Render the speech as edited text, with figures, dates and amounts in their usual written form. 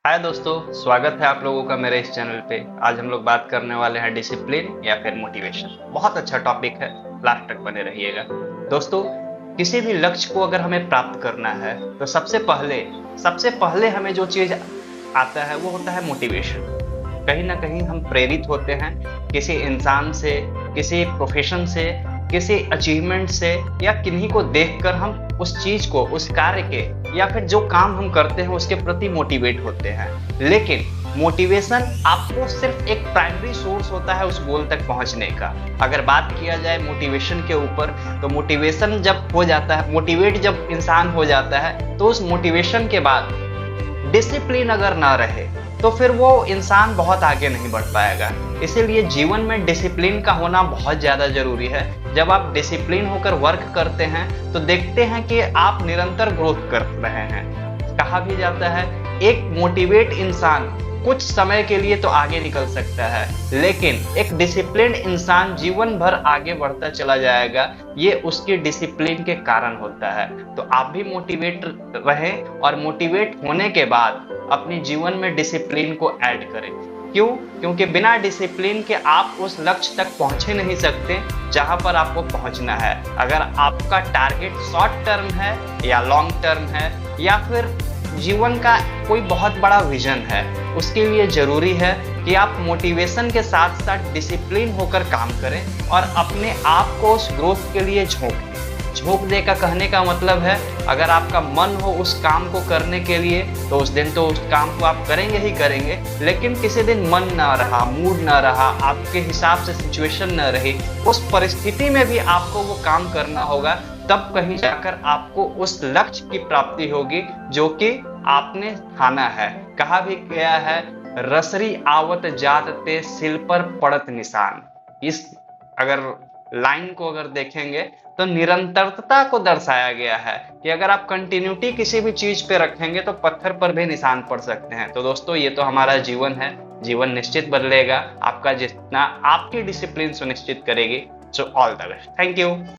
हाय दोस्तों, स्वागत है आप लोगों का मेरे इस चैनल पे। आज हम लोग बात करने वाले हैं डिसिप्लिन या फिर मोटिवेशन। बहुत अच्छा टॉपिक है, लास्ट तक बने रहिएगा। दोस्तों, किसी भी लक्ष्य को अगर हमें प्राप्त करना है तो सबसे पहले हमें जो चीज आता है वो होता है मोटिवेशन। कहीं ना कहीं हम प्रेरित होते हैं किसी इंसान से, किसी प्रोफेशन से, किसी अचीवमेंट से या किन्हीं को देखकर हम उस चीज को, उस कार्य के या फिर जो काम हम करते हैं उसके प्रति मोटिवेट होते हैं। लेकिन मोटिवेशन आपको सिर्फ एक प्राइमरी सोर्स होता है उस गोल तक पहुंचने का। अगर बात किया जाए मोटिवेशन के ऊपर, तो मोटिवेशन जब हो जाता है, मोटिवेट जब इंसान हो जाता है, तो उस मोटिवेशन के बाद डिसिप्लिन अगर ना रहे तो फिर वो इंसान बहुत आगे नहीं बढ़ पाएगा। इसीलिए जीवन में डिसिप्लिन का होना बहुत ज़्यादा ज़रूरी है। जब आप डिसिप्लिन होकर वर्क करते हैं तो देखते हैं कि आप निरंतर ग्रोथ कर रहे हैं। कहा भी जाता है एक मोटिवेट इंसान कुछ समय के लिए तो आगे निकल सकता है, लेकिन एक डिसिप्लिन इंसान जीवन भर आगे बढ़ता चला जाएगा। ये उसके डिसिप्लिन के कारण होता है। तो आप भी मोटिवेट रहें और मोटिवेट होने के बाद अपने जीवन में डिसिप्लिन को ऐड करें। क्यों? क्योंकि बिना डिसिप्लिन के आप उस लक्ष्य तक पहुंच ही नहीं सकते जहां पर आपको पहुंचना है। अगर आपका टारगेट शॉर्ट टर्म है या लॉन्ग टर्म है या फिर जीवन का कोई बहुत बड़ा विजन है, उसके लिए जरूरी है कि आप मोटिवेशन के साथ साथ डिसिप्लिन होकर काम करें और अपने आप को उस ग्रोथ के लिए झोंक दे। का कहने का मतलब है, अगर आपका मन हो उस काम को करने के लिए तो उस दिन तो उस काम को आप करेंगे ही करेंगे। लेकिन किसी दिन मन ना रहा, मूड ना रहा, आपके हिसाब से सिचुएशन ना रही, उस परिस्थिति में भी आपको वो काम करना होगा। तब कहीं जाकर आपको उस लक्ष्य की प्राप्ति होगी जो कि आपने ठाना है। कहा भी गया है, रसरी आवत जात ते सिल पर पड़त निशान। इस अगर लाइन को अगर देखेंगे तो निरंतरता को दर्शाया गया है कि अगर आप कंटिन्यूटी किसी भी चीज पे रखेंगे तो पत्थर पर भी निशान पड़ सकते हैं। तो दोस्तों, ये तो हमारा जीवन है, जीवन निश्चित बदलेगा आपका जितना आपकी डिसिप्लिन सुनिश्चित करेगी। So all the best, thank you.